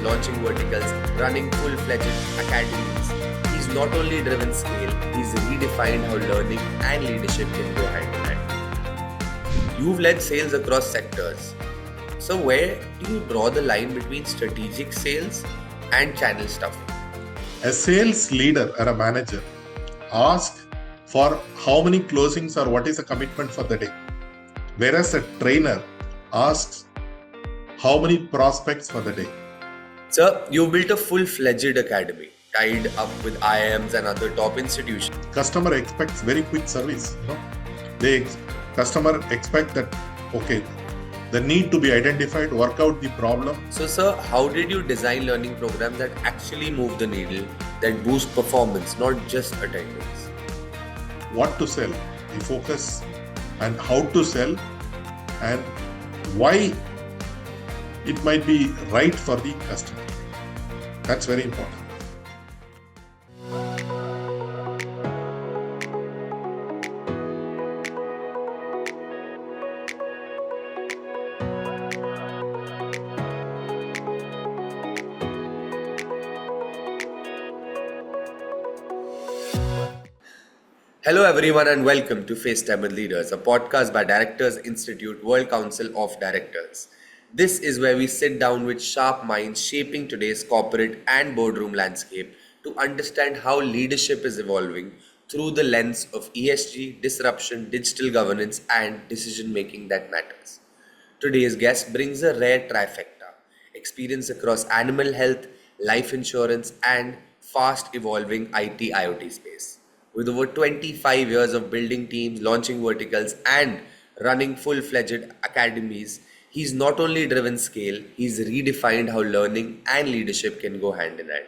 launching verticals, running full-fledged academies. He's not only driven scale, he's redefined how learning and leadership can go hand in hand. You've led sales across sectors. So where do you draw the line between strategic sales and channel stuffing? A sales leader or a manager asks for how many closings or what is the commitment for the day. Whereas a trainer asks how many prospects for the day. Sir, you built a full-fledged academy tied up with IIMs and other top institutions. Customer expects very quick service. Customer expect that, okay, the need to be identified, work out the problem. So, sir, how did you design learning programs that actually move the needle, that boost performance, not just attendance? What to sell, the focus, and how to sell, and why it might be right for the customer. That's very important. Hello, everyone, and welcome to FaceTime with Leaders, a podcast by Directors Institute World Council of Directors. This is where we sit down with sharp minds shaping today's corporate and boardroom landscape to understand how leadership is evolving through the lens of ESG, disruption, digital governance, and decision making that matters. Today's guest brings a rare trifecta: experience across animal health, life insurance, and fast evolving IT-IoT space. With over 25 years of building teams, launching verticals, and running full-fledged academies, he's not only driven scale, he's redefined how learning and leadership can go hand in hand.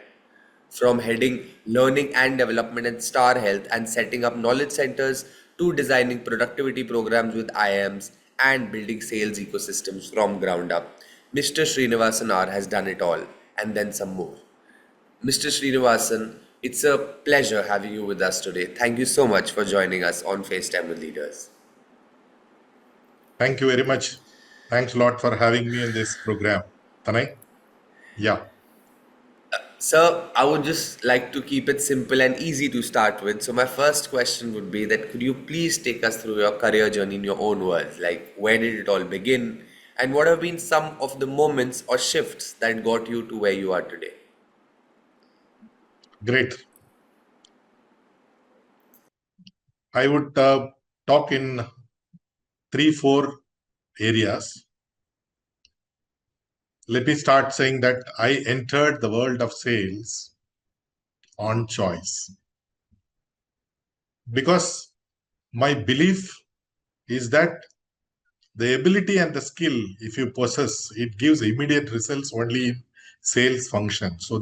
From heading learning and development at Star Health and setting up knowledge centers to designing productivity programs with IIMs and building sales ecosystems from ground up, Mr. Srinivasan R has done it all and then some more. Mr. Srinivasan, it's a pleasure having you with us today. Thank you so much for joining us on FaceTime with Leaders. Thank you very much. Thanks a lot for having me in this program. Tanay? Yeah. Sir, I would just like to keep it simple and easy to start with. So my first question would be that could you please take us through your career journey in your own words? Like where did it all begin? And what have been some of the moments or shifts that got you to where you are today? Great. I would talk in 3-4 areas. Let me start saying that I entered the world of sales on choice because my belief is that the ability and the skill, if you possess, it gives immediate results only in sales function. So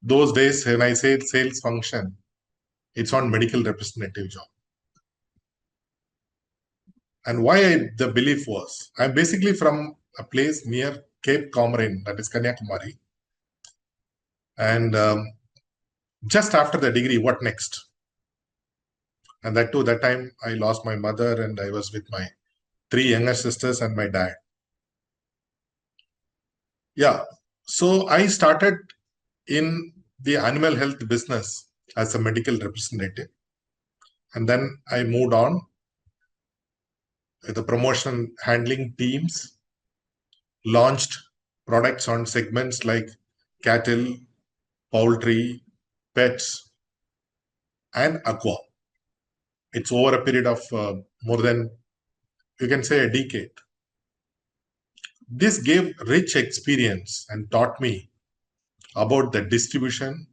those days when I say sales function, it's on medical representative job. And why the belief was, I'm basically from a place near Cape Comorin, that is Kanyakumari. And just after the degree, what next? And that time I lost my mother and I was with my 3 younger sisters and my dad. Yeah. So I started in the animal health business as a medical representative. And then I moved on with the promotion handling teams, launched products on segments like cattle, poultry, pets, and aqua. It's over a period of more than, you can say, a decade. This gave rich experience and taught me about the distribution,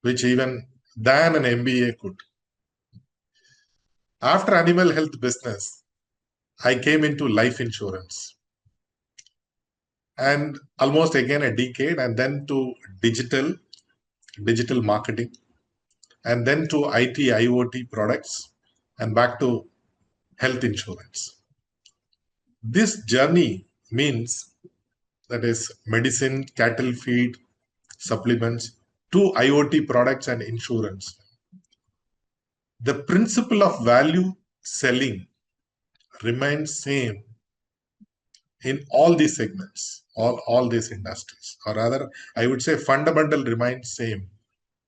which even than an MBA could. After animal health business, I came into life insurance and almost again a decade, and then to digital marketing, and then to IT-IoT products, and back to health insurance. This journey means that is medicine, cattle feed, supplements, to IoT products and insurance. The principle of value selling remains same in all these segments. all these industries, or rather, I would say fundamental remains same,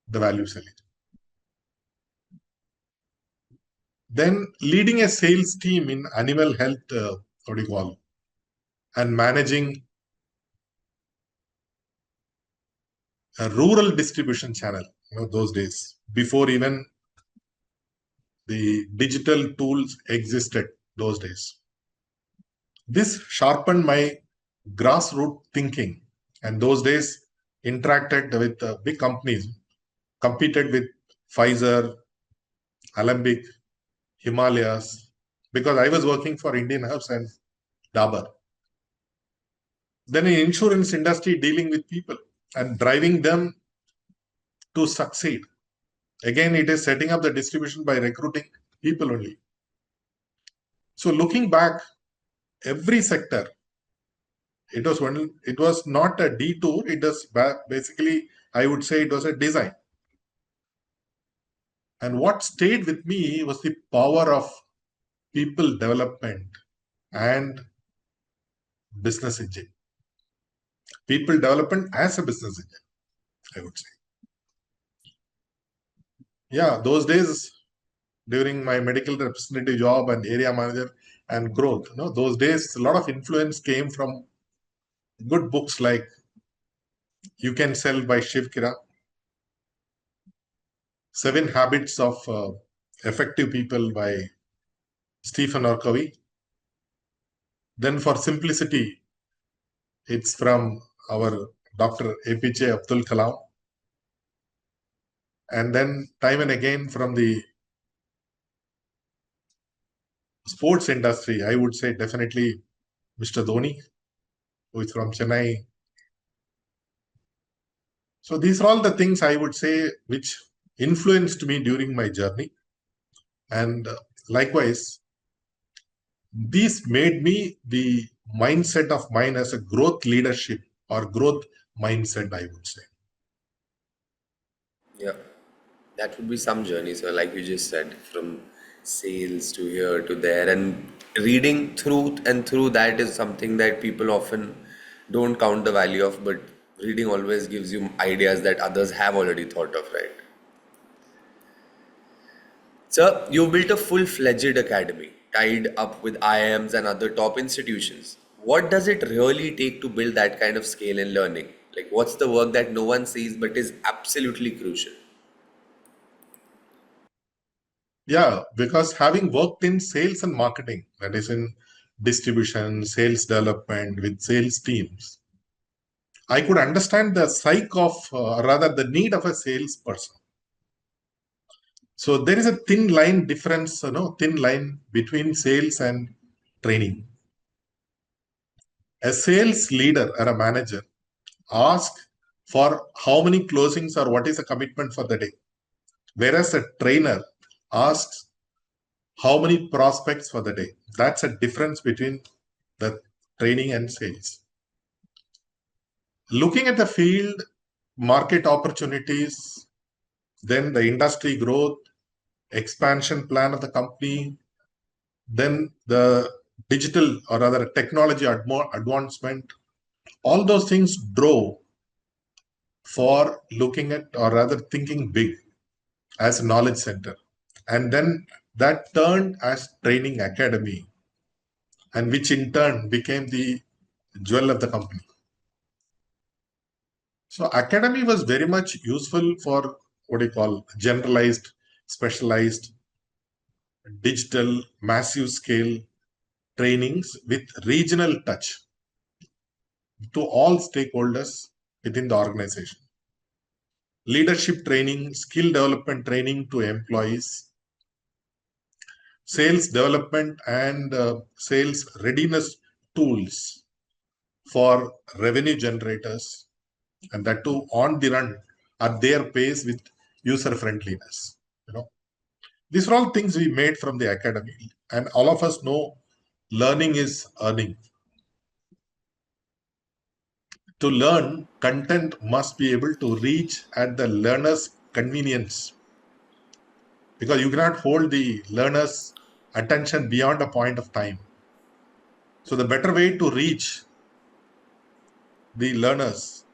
the value selling. Then leading a sales team in animal health, what do you call, and managing a rural distribution channel, those days, before even the digital tools existed those days. This sharpened my grassroots thinking, and those days interacted with big companies, competed with Pfizer, Alembic, Himalayas, because I was working for Indian Herbs and Dabur. Then in insurance industry, dealing with people and driving them to succeed. Again, it is setting up the distribution by recruiting people only. So looking back, every sector, it was not a detour. It was basically, I would say, it was a design. And what stayed with me was the power of people development and business engine. People development as a business engine, I would say. Yeah, those days during my medical representative job and area manager and growth, those days a lot of influence came from good books like You Can Sell by Shiv Kira, 7 Habits of Effective People by Stephen R. Covey. Then for simplicity, it's from our Dr. APJ Abdul Kalam. And then time and again from the sports industry, I would say definitely Mr. Dhoni, who is from Chennai. So these are all the things I would say which influenced me during my journey. And likewise, these made me the mindset of mine as a growth leadership or growth mindset, I would say. Yeah, that would be some journey. So, like you just said, from sales to here to there, and reading through and through that is something that people often don't count the value of, but reading always gives you ideas that others have already thought of, right? So, you built a full-fledged academy tied up with IIMs and other top institutions. What does it really take to build that kind of scale in learning? Like, what's the work that no one sees but is absolutely crucial? Yeah, because having worked in sales and marketing, that is in distribution, sales development with sales teams, I could understand the psyche of, rather the need of a salesperson. So there is a thin line difference, thin line between sales and training. A sales leader or a manager asks for how many closings or what is the commitment for the day. Whereas a trainer asks how many prospects for the day. That's a difference between the training and sales. Looking at the field, market opportunities, then the industry growth, expansion plan of the company, then the digital or rather technology advancement, all those things drove for looking at or rather thinking big as a knowledge center. And then that turned as training academy, and which in turn became the jewel of the company. So academy was very much useful for what you call generalized, specialized, digital, massive scale trainings with regional touch to all stakeholders within the organization. Leadership training, skill development training to employees, sales development and sales readiness tools for revenue generators, and that too on the run at their pace with user friendliness. These are all things we made from the academy, and all of us know learning is earning. To learn, content must be able to reach at the learner's convenience, because you cannot hold the learner's attention beyond a point of time. So the better way to reach the learners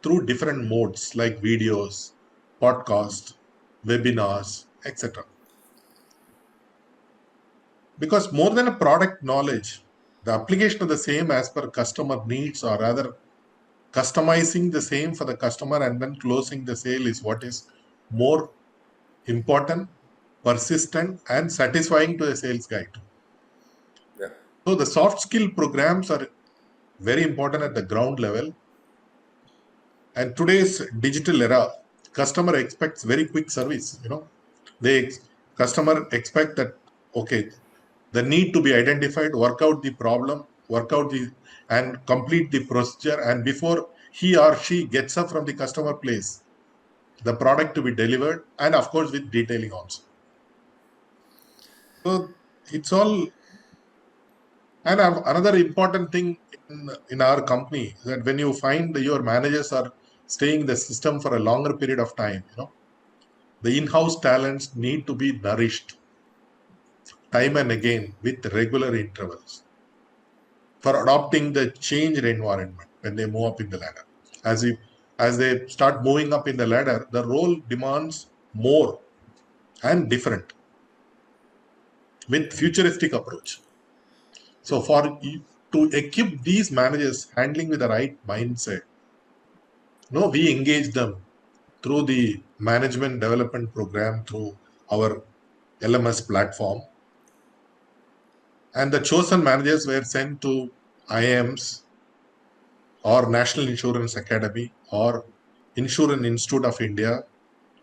through different modes like videos, podcast, webinars, etc. Because more than a product knowledge, the application of the same as per customer needs, or rather customizing the same for the customer and then closing the sale, is what is more important, persistent, and satisfying to the sales guy too. Yeah. So the soft skill programs are very important at the ground level. And today's digital era, customer expects very quick service. Customer expect that, okay, the need to be identified, work out the problem, and complete the procedure, and before he or she gets up from the customer place, the product to be delivered, and of course with detailing also. So it's all. And another important thing in our company is that when you find your managers are staying in the system for a longer period of time, the in-house talents need to be nourished time and again with regular intervals for adopting the changed environment when they move up in the ladder. As if as they start moving up in the ladder, the role demands more and different with futuristic approach. So to equip these managers handling with the right mindset, we engage them through the management development program through our LMS platform. And the chosen managers were sent to IIMs or National Insurance Academy or Insurance Institute of India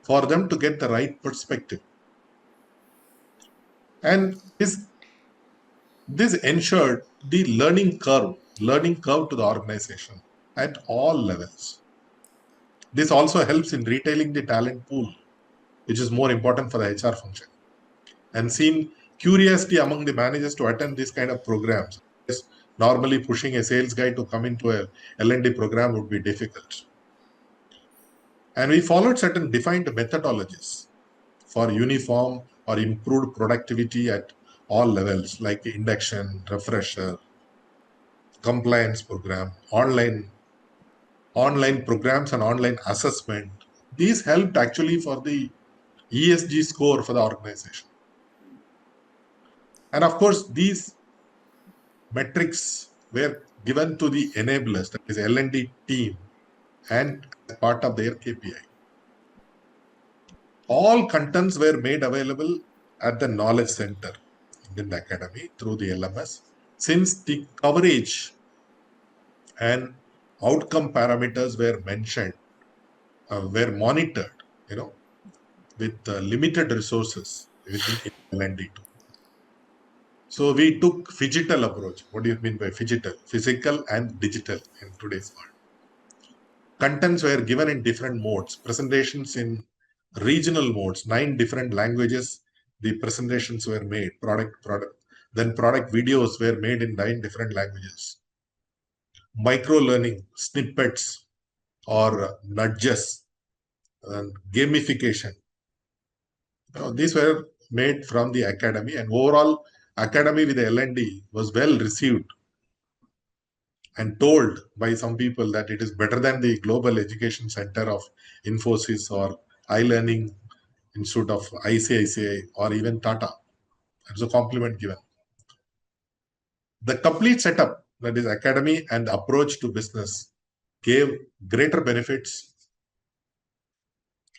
for them to get the right perspective. And this ensured the learning curve to the organization at all levels. This also helps in retailing the talent pool, which is more important for the HR function, and seen curiosity among the managers to attend this kind of programs. Normally, pushing a sales guy to come into a L&D program would be difficult. And we followed certain defined methodologies for uniform or improved productivity at all levels, like induction, refresher, compliance program, online programs, and online assessment. These helped actually for the ESG score for the organization. And of course, these metrics were given to the enablers, that is L&D team, and as part of their KPI. All contents were made available at the Knowledge Center in the Academy through the LMS. Since the coverage and outcome parameters were mentioned, were monitored, with limited resources within L&D. So we took phygital approach. What do you mean by phygital? Physical and digital in today's world. Contents were given in different modes, presentations in regional modes, 9 different languages. The presentations were made, then product videos were made in 9 different languages. Micro learning, snippets or nudges, and gamification. These were made from the academy, and overall academy with the L&D was well received and told by some people that it is better than the Global Education Center of Infosys or iLearning Institute of ICICI or even Tata. That's a compliment given. The complete setup, that is academy and approach to business, gave greater benefits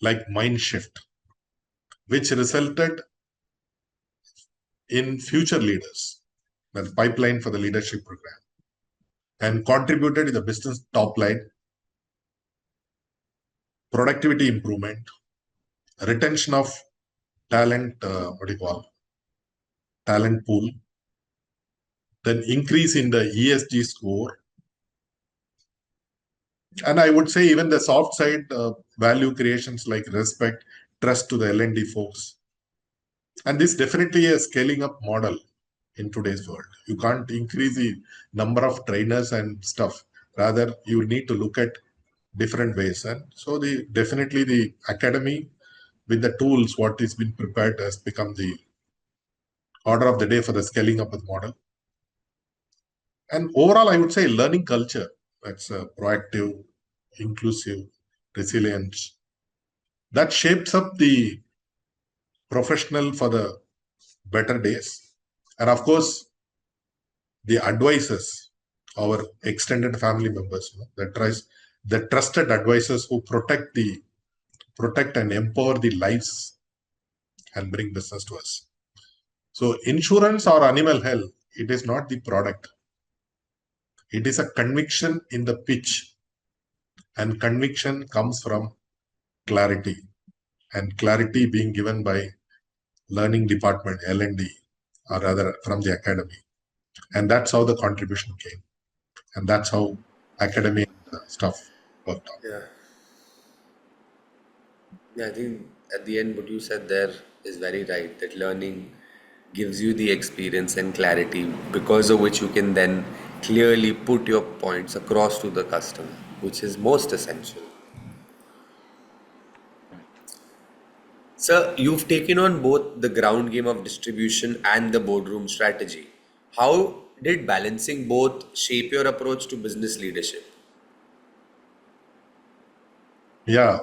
like mind shift, which resulted in future leaders, the pipeline for the leadership program, and contributed to the business top line, productivity improvement, retention of talent, talent pool, then increase in the ESG score, and I would say even the soft side value creations like respect, trust to the L&D folks. And this definitely a scaling up model in today's world. You can't increase the number of trainers and stuff. Rather, you need to look at different ways. And so definitely the academy with the tools, what is been prepared has become the order of the day for the scaling up of the model. And overall, I would say learning culture. That's proactive, inclusive, resilient. That shapes up the professional for the better days. And of course, the advisors, our extended family members, the trusted advisors who protect and empower the lives and bring business to us. So insurance or animal health, it is not the product. It is a conviction in the pitch, and conviction comes from clarity, and clarity being given by learning department, L&D, or rather from the academy. And that's how the contribution came. And that's how academy stuff worked out. Yeah. Yeah, I think at the end, what you said there is very right, that learning gives you the experience and clarity because of which you can then clearly put your points across to the customer, which is most essential. Sir, you've taken on both the ground game of distribution and the boardroom strategy. How did balancing both shape your approach to business leadership? Yeah.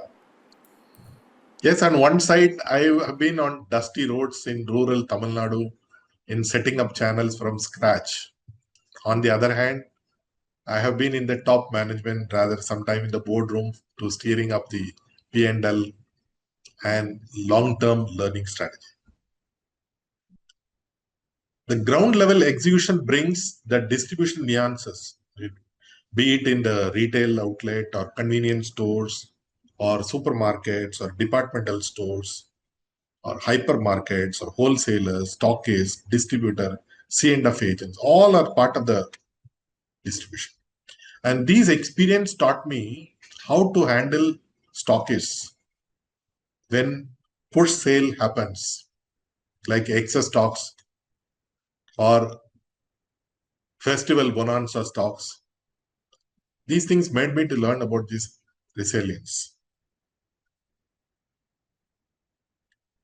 Yes, on one side, I have been on dusty roads in rural Tamil Nadu in setting up channels from scratch. On the other hand, I have been in the top management, rather sometime in the boardroom to steering up the P&L and long-term learning strategy. The ground level execution brings the distribution nuances, be it in the retail outlet or convenience stores or supermarkets or departmental stores or hypermarkets or wholesalers, stockists, distributor, C&F agents, all are part of the distribution. And these experience taught me how to handle stockists when push sale happens, like excess stocks or festival bonanza stocks. These things made me to learn about this resilience.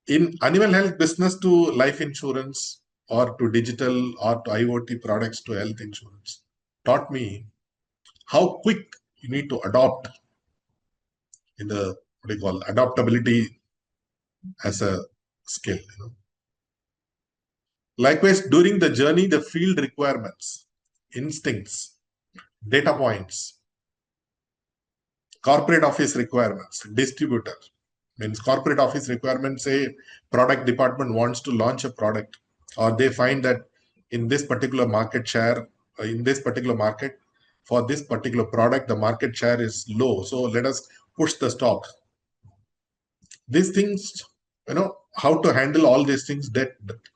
In animal health business to life insurance or to digital or to IoT products to health insurance taught me how quick you need to adopt in the what do you call adaptability as a skill. Likewise, during the journey, the field requirements, instincts, data points, corporate office requirements, distributor. Means corporate office requirements say product department wants to launch a product, or they find that in this particular market share, in this particular market, for this particular product, the market share is low. So let us push the stock. These things, how to handle all these things that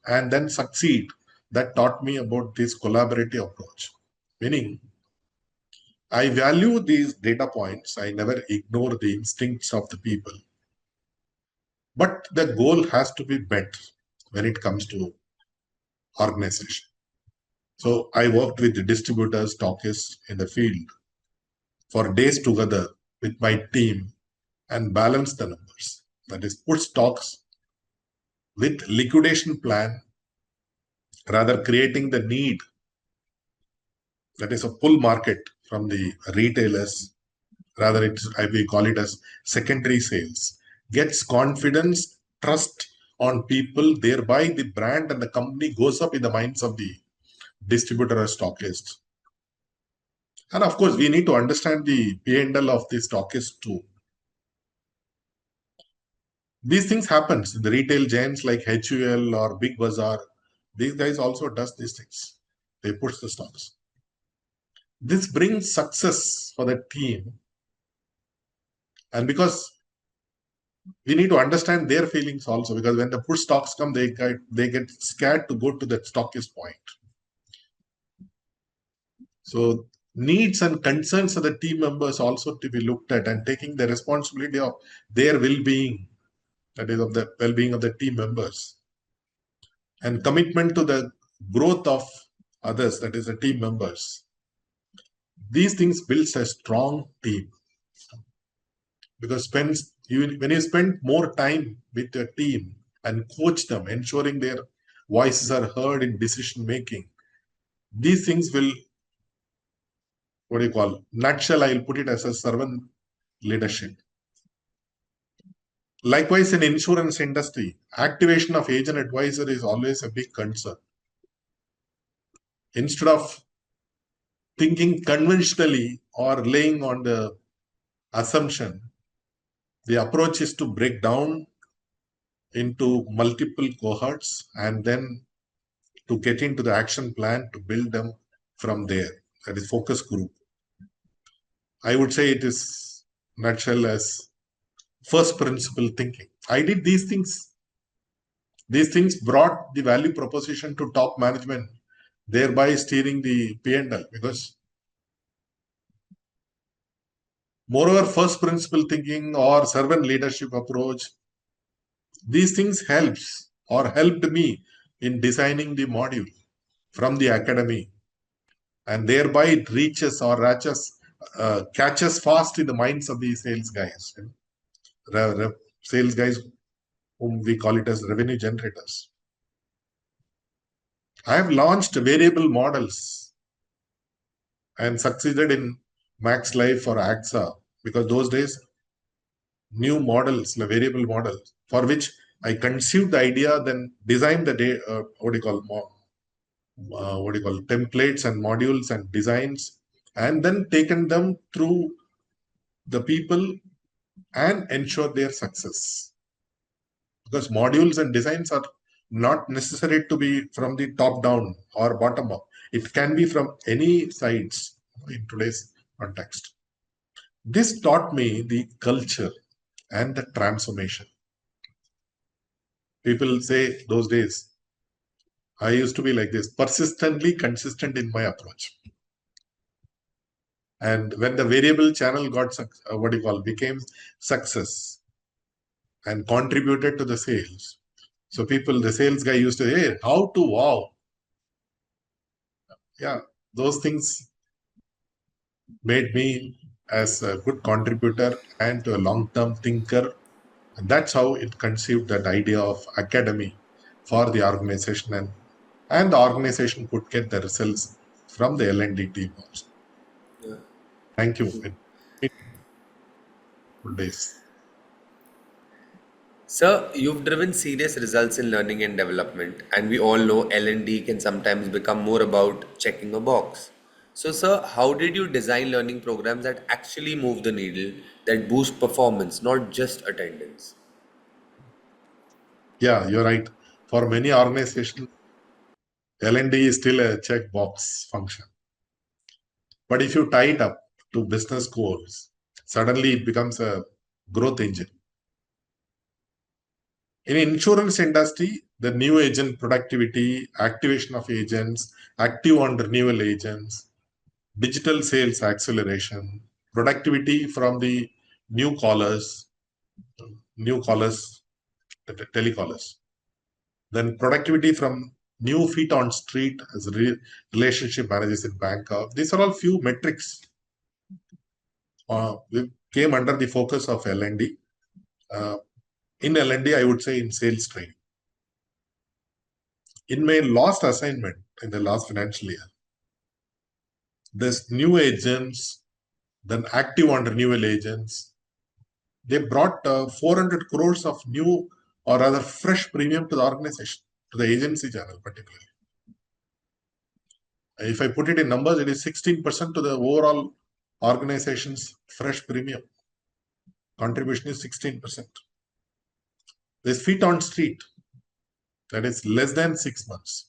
and then succeed. That taught me about this collaborative approach. Meaning, I value these data points. I never ignore the instincts of the people. But the goal has to be met when it comes to organization. So I worked with the distributors, stockists in the field for days together with my team and balance the numbers. That is, put stocks with liquidation plan, rather creating the need. That is a pull market from the retailers. Rather, we call it as secondary sales. Gets confidence, trust on people, thereby the brand and the company goes up in the minds of the distributor or stockist. And of course, we need to understand the P&L of the stockist too. These things happens in the retail giants like HUL or Big Bazaar. These guys also does these things. They push the stocks. This brings success for the team. And because we need to understand their feelings also, because when the push stocks come, they get scared to go to that stockist point. So needs and concerns of the team members also to be looked at, and taking the responsibility of their well-being, that is of the well-being of the team members, and commitment to the growth of others, that is the team members. These things builds a strong team, because when you spend more time with your team and coach them, ensuring their voices are heard in decision making, these things will nutshell, I'll put it as a servant leadership. Likewise, in insurance industry, activation of agent advisor is always a big concern. Instead of thinking conventionally or laying on the assumption, the approach is to break down into multiple cohorts and then to get into the action plan to build them from there. That is focus group. I would say it is nutshell as first principle thinking. I did these things. These things brought the value proposition to top management, thereby steering the P&L. Because moreover, first principle thinking or servant leadership approach, these things helps or helped me in designing the module from the academy, and thereby it reaches or catches fast in the minds of the sales guys. Sales guys whom we call it as revenue generators. I have launched variable models and succeeded in Max Life for AXA, because those days new models, the variable models, for which I conceived the idea, then designed the templates and modules and designs, and then taken them through the people and ensure their success. Because modules and designs are not necessary to be from the top down or bottom up. It can be from any sides in today's context. This taught me the culture and the transformation. People say those days, I used to be like this, persistently consistent in my approach. And when the variable channel got became success and contributed to the sales. So the sales guy used to say, hey, how to wow. Yeah, those things made me as a good contributor and a long-term thinker. And that's how it conceived that idea of academy for the organization, and the organization could get the results from the L&D team also. Yeah. Thank you. Good days. Sir, you've driven serious results in learning and development, and we all know L&D can sometimes become more about checking a box. So, sir, how did you design learning programs that actually move the needle, that boost performance, not just attendance? Yeah, you're right. For many organizations, L&D is still a checkbox function. But if you tie it up to business goals, suddenly it becomes a growth engine. In insurance industry, the new agent productivity, activation of agents, active on renewal agents, digital sales acceleration, productivity from the new callers, telecallers, then productivity from new feet on street as relationship managers in bank. These are all few metrics came under the focus of L&D. In L&D, I would say in sales training. In my last assignment in the last financial year, this new agents, then active on renewal agents, they brought 400 crores of new or rather fresh premium to the organization, to the agency channel particularly. If I put it in numbers, it is 16% to the overall organization's fresh premium. Contribution is 16%. This feet on street, that is less than 6 months.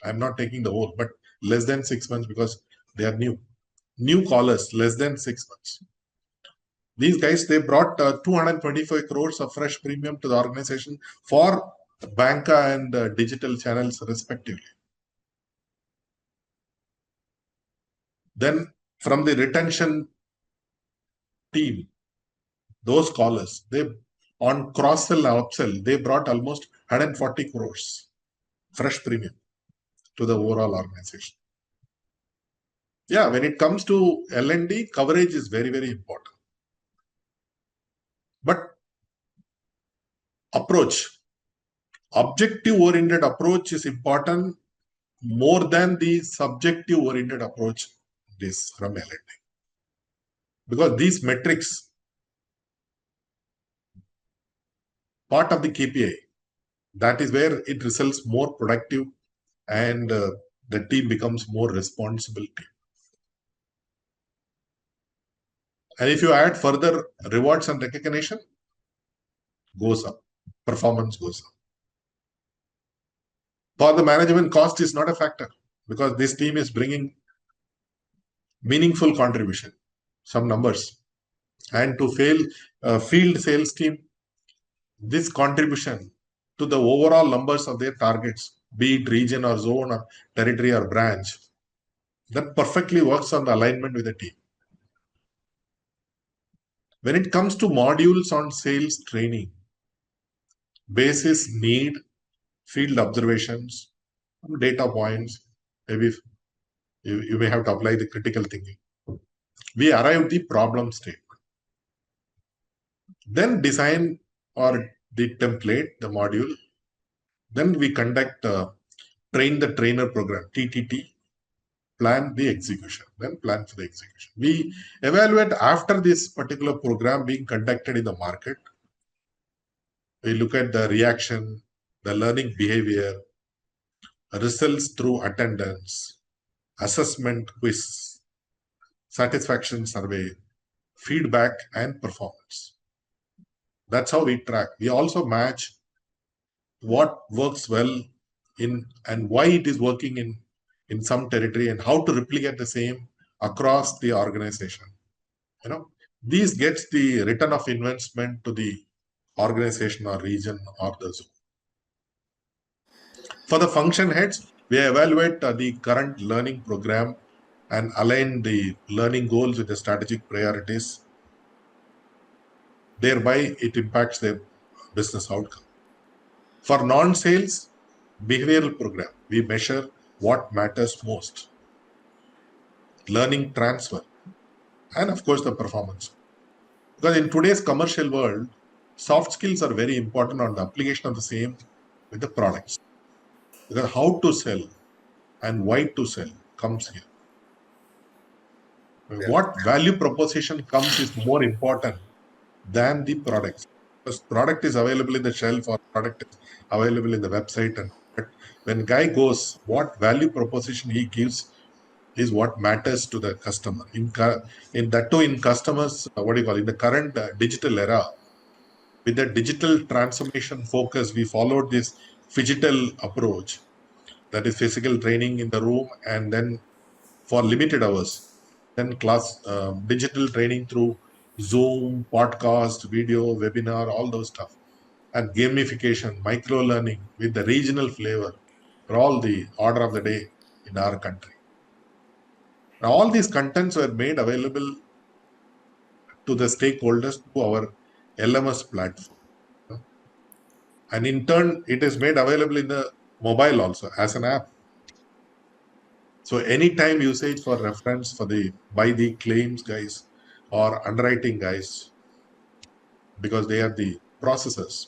I'm not taking the whole, but less than 6 months because they are new. New callers, less than 6 months. These guys, they brought 225 crores of fresh premium to the organization for banca and digital channels respectively. Then from the retention team, those callers, they on cross-sell and upsell, they brought almost 140 crores fresh premium to the overall organization. Yeah, when it comes to L&D, coverage is very, very important. But approach, objective-oriented approach is important more than the subjective-oriented approach this from L&D. Because these metrics, part of the KPI, that is where it results more productive and the team becomes more responsible team. And if you add further rewards and recognition, goes up, performance goes up. For the management, cost is not a factor because this team is bringing meaningful contribution, some numbers. And to field sales team, this contribution to the overall numbers of their targets, be it region or zone or territory or branch, that perfectly works on the alignment with the team. When it comes to modules on sales training, basis need, field observations, data points, maybe you may have to apply the critical thinking. We arrive the problem state. Then design or the template, the module. Then we conduct train the trainer program, TTT, plan the execution, then plan for the execution. We evaluate after this particular program being conducted in the market. We look at the reaction, the learning behavior, results through attendance, assessment quiz, satisfaction survey, feedback, and performance. That's how we track. We also match what works well in and why it is working in some territory and how to replicate the same across the organization. These gets the return of investment to the organization or region or the zone. For the function heads, we evaluate the current learning program and align the learning goals with the strategic priorities. Thereby, it impacts their business outcome. For non-sales, behavioral program, we measure what matters most. Learning transfer, and of course, the performance. Because in today's commercial world, soft skills are very important on the application of the same with the products. Because how to sell and why to sell comes here. Yeah. What value proposition comes is more important than the products. Because product is available in the shelf or product is available in the website. And when guy goes, what value proposition he gives is what matters to the customer. In that too, in customers, in the current digital era, with the digital transformation focus, we followed this phygital approach, that is physical training in the room and then for limited hours, then digital training through Zoom, podcast, video, webinar, all those stuff, and gamification, micro learning with the regional flavor are all the order of the day in our country. Now, all these contents were made available to the stakeholders through our LMS platform. And in turn, it is made available in the mobile also as an app. So anytime usage for reference by the claims guys or underwriting guys, because they are the processors,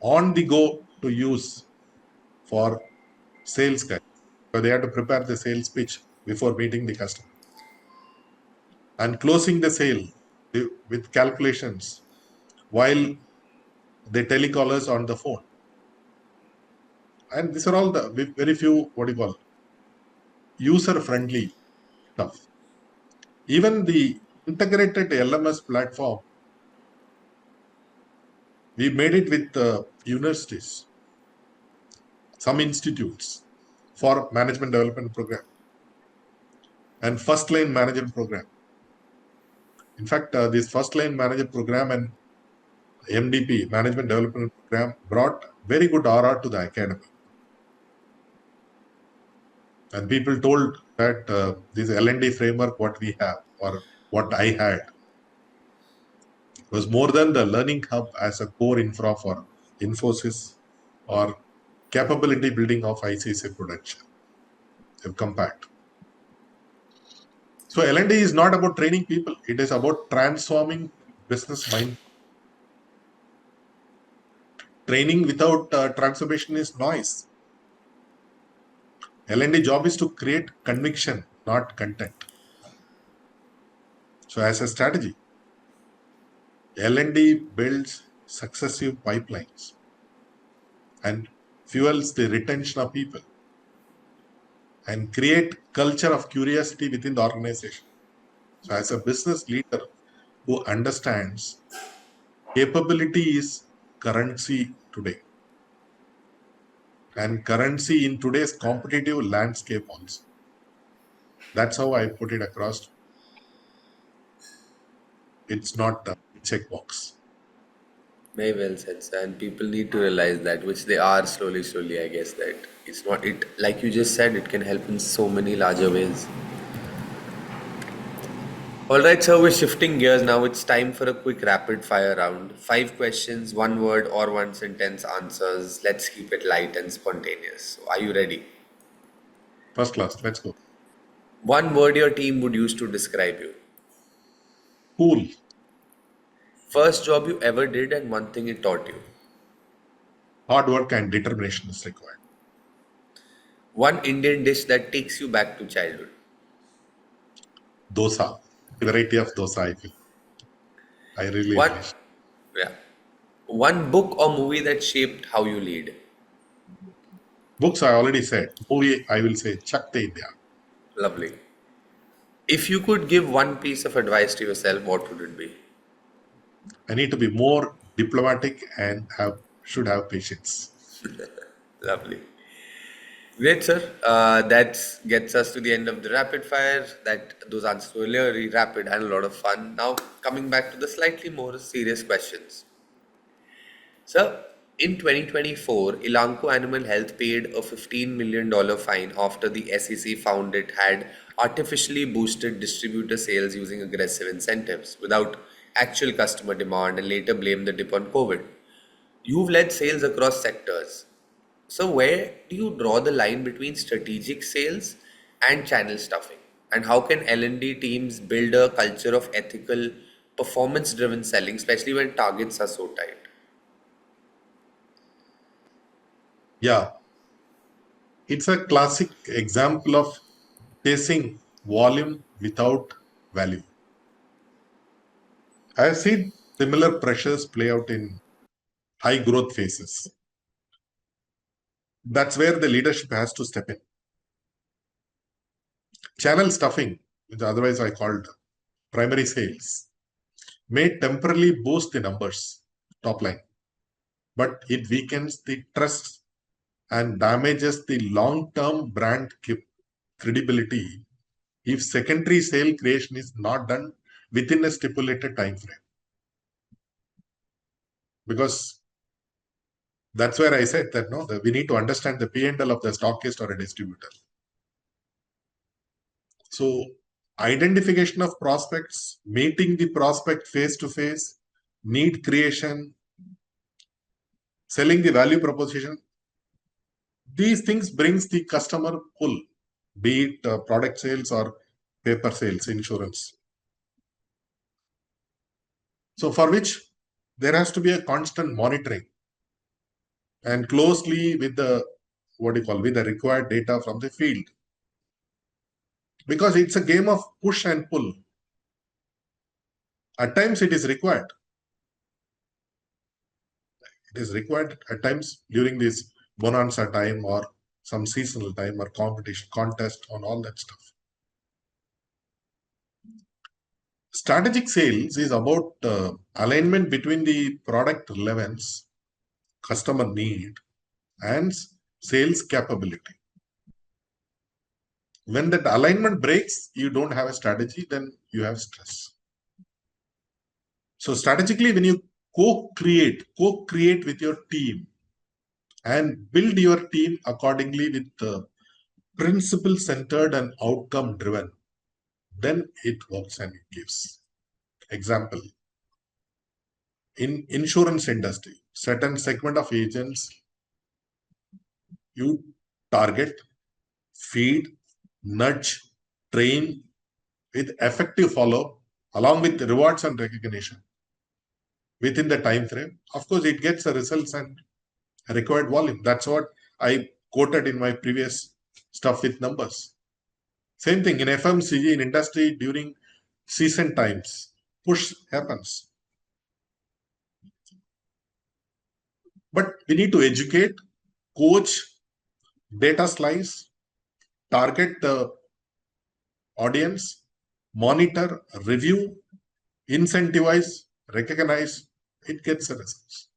on the go to use for sales guys. So they have to prepare the sales pitch before meeting the customer. And closing the sale with calculations while they telecall us on the phone. And these are all the very few, user-friendly stuff. Even the integrated LMS platform, we made it with universities, some institutes for management development program and first line manager program. In fact, this first line manager program and MDP, management development program, brought very good RR to the academy. And people told that this L&D framework, what we have or what I had, was more than the learning hub as a core infra for Infosys or capability building of ICC production. They've compared. So L&D is not about training people. It is about transforming business mind. Training without transformation is noise. L&D job is to create conviction not content. So as a strategy, L&D builds successive pipelines and fuels the retention of people and create culture of curiosity within the organization. So as a business leader who understands capability is currency today, and currency in today's competitive landscape also. That's how I put it across. It's not a checkbox. Very well said, sir. And people need to realize that, which they are slowly, slowly, I guess, that it's not it, like you just said, it can help in so many larger ways. All right, so we're shifting gears now. It's time for a quick rapid fire round. 5 questions, 1 word or 1 sentence answers. Let's keep it light and spontaneous. So, are you ready? First class, let's go. 1 word your team would use to describe you. Cool. First job you ever did and one thing it taught you. Hard work and determination is required. One Indian dish that takes you back to childhood. Dosa. The variety of dosa I feel. I really One, relish. yeah. One book or movie that shaped how you lead. Books I already said. Movie I will say Chak De India. Lovely. If you could give one piece of advice to yourself, what would it be? I need to be more diplomatic and should have patience. Lovely. Great, sir. That gets us to the end of the rapid fire. Those answers were really rapid and a lot of fun. Now, coming back to the slightly more serious questions. Sir, in 2024, Elanco Animal Health paid a $15 million fine after the SEC found it had artificially boosted distributor sales using aggressive incentives without actual customer demand and later blamed the dip on COVID. You've led sales across sectors. So, where do you draw the line between strategic sales and channel stuffing? And how can L&D teams build a culture of ethical, performance driven selling, especially when targets are so tight? Yeah, it's a classic example of chasing volume without value. I have seen similar pressures play out in high growth phases. That's where the leadership has to step in. Channel stuffing, which otherwise I called primary sales, may temporarily boost the numbers, top line, but it weakens the trust and damages the long term brand credibility if secondary sale creation is not done within a stipulated time frame. Because that's where I said that no, that we need to understand the P&L of the stockist or a distributor. So identification of prospects, meeting the prospect face to face, need creation, selling the value proposition, these things brings the customer pull, be it product sales or paper sales, insurance. So for which there has to be a constant monitoring and closely with the with the required data from the field, because it's a game of push and pull. At times it is required. It is required at times during this bonanza time or some seasonal time or competition contest on all that stuff. Strategic sales is about alignment between the product relevance, customer need, and sales capability. When that alignment breaks, you don't have a strategy, then you have stress. So strategically, when you co-create with your team and build your team accordingly with principle centered and outcome driven, then it works and it gives. Example, in insurance industry, certain segment of agents you target, feed, nudge, train with effective follow along with rewards and recognition within the time frame. Of course, it gets the results and required volume. That's what I quoted in my previous stuff with numbers. Same thing in FMCG, in industry during season times, push happens. But we need to educate, coach, data slice, target the audience, monitor, review, incentivize, recognize, it gets a results.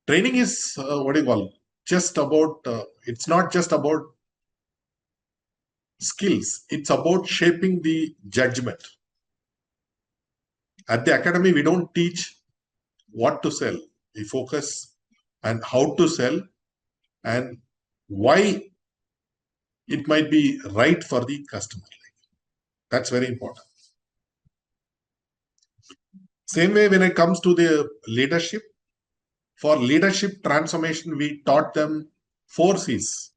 Training is what do you call? Just about, it's not just about skills, it's about shaping the judgment. At the academy, we don't teach what to sell, we focus on how to sell and why it might be right for the customer. That's very important. Same way when it comes to the leadership, for leadership transformation, we taught them 4 C's: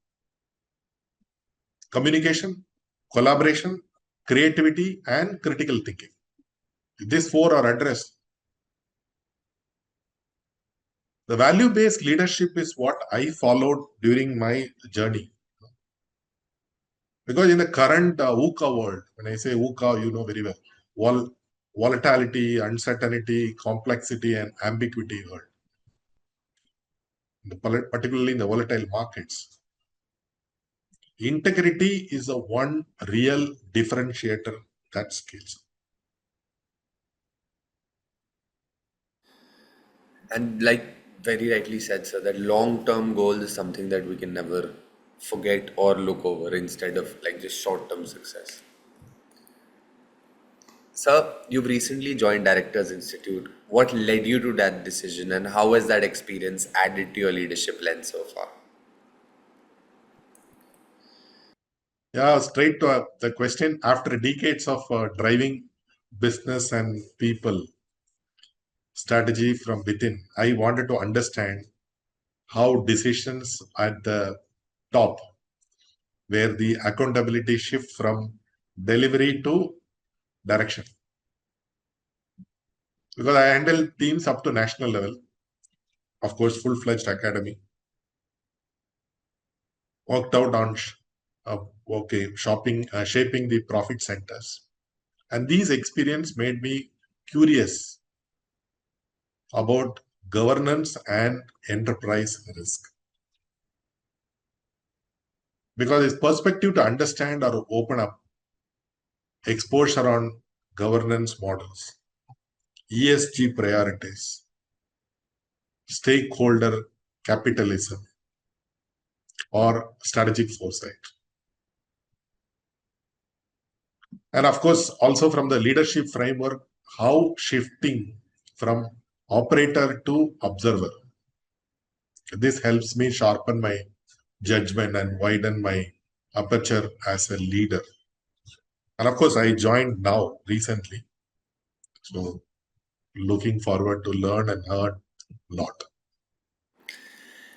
communication, collaboration, creativity, and critical thinking. These 4 are addressed. The value-based leadership is what I followed during my journey. Because in the current VUCA world, when I say VUCA, you know very well, volatility, uncertainty, complexity, and ambiguity world, particularly in the volatile markets, integrity is the one real differentiator that scales. And like very rightly said, sir, that long-term goal is something that we can never forget or look over instead of like just short-term success. Sir, you've recently joined Directors Institute. What led you to that decision, and how has that experience added to your leadership lens so far? Yeah, straight to the question. After decades of driving business and people strategy from within, I wanted to understand how decisions at the top, where the accountability shift from delivery to direction. Because I handle teams up to national level, of course, full-fledged academy, worked out on shaping the profit centers. And these experience made me curious about governance and enterprise risk. Because its perspective to understand or open up exposure on governance models, ESG priorities, stakeholder capitalism, or strategic foresight. And of course, also from the leadership framework, how shifting from operator to observer. This helps me sharpen my judgment and widen my aperture as a leader. And of course, I joined now recently. So looking forward to learn and learn a lot.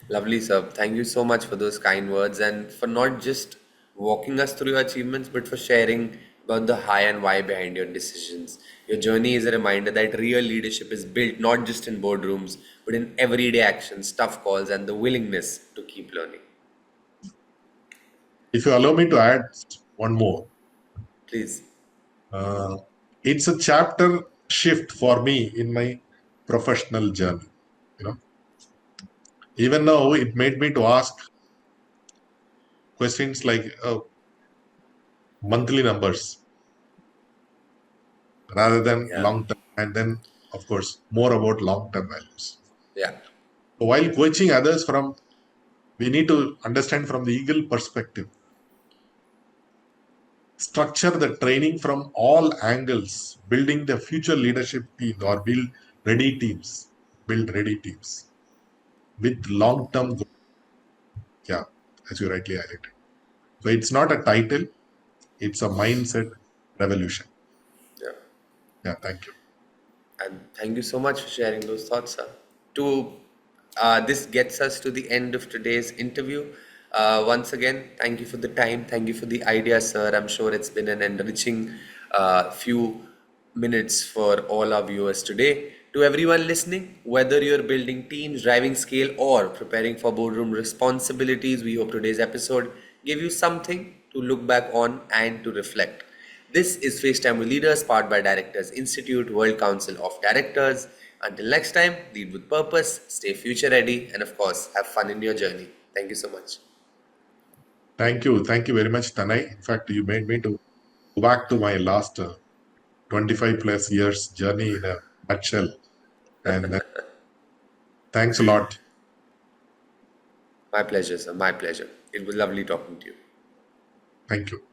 Lovely, sir. Thank you so much for those kind words and for not just walking us through your achievements, but for sharing about the how and why behind your decisions. Your journey is a reminder that real leadership is built not just in boardrooms, but in everyday actions, tough calls, and the willingness to keep learning. If you allow me to add one more, Please. uh, it's a chapter shift for me in my professional journey. You know, even though it made me to ask questions like monthly numbers rather than Yeah. long term, and then of course more about long term values. Yeah. So while coaching others from, we need to understand from the eagle perspective, structure the training from all angles, building the future leadership teams or build ready teams with long term. Yeah, as you rightly highlighted. So it's not a title, it's a mindset revolution. Yeah. Yeah, thank you. And thank you so much for sharing those thoughts, sir. To This gets us to the end of today's interview. Once again, thank you for the time. Thank you for the idea, sir. I'm sure it's been an enriching few minutes for all our viewers today. To everyone listening, whether you're building teams, driving scale, or preparing for boardroom responsibilities, we hope today's episode give you something to look back on and to reflect. This is FaceTime with Leaders, powered by Directors Institute, World Council of Directors. Until next time, lead with purpose, stay future ready, and of course, have fun in your journey. Thank you so much. Thank you. Thank you very much, Tanay. In fact, you made me to go back to my last 25 plus years journey in a nutshell. And thanks a lot. My pleasure, sir. My pleasure. It was lovely talking to you. Thank you.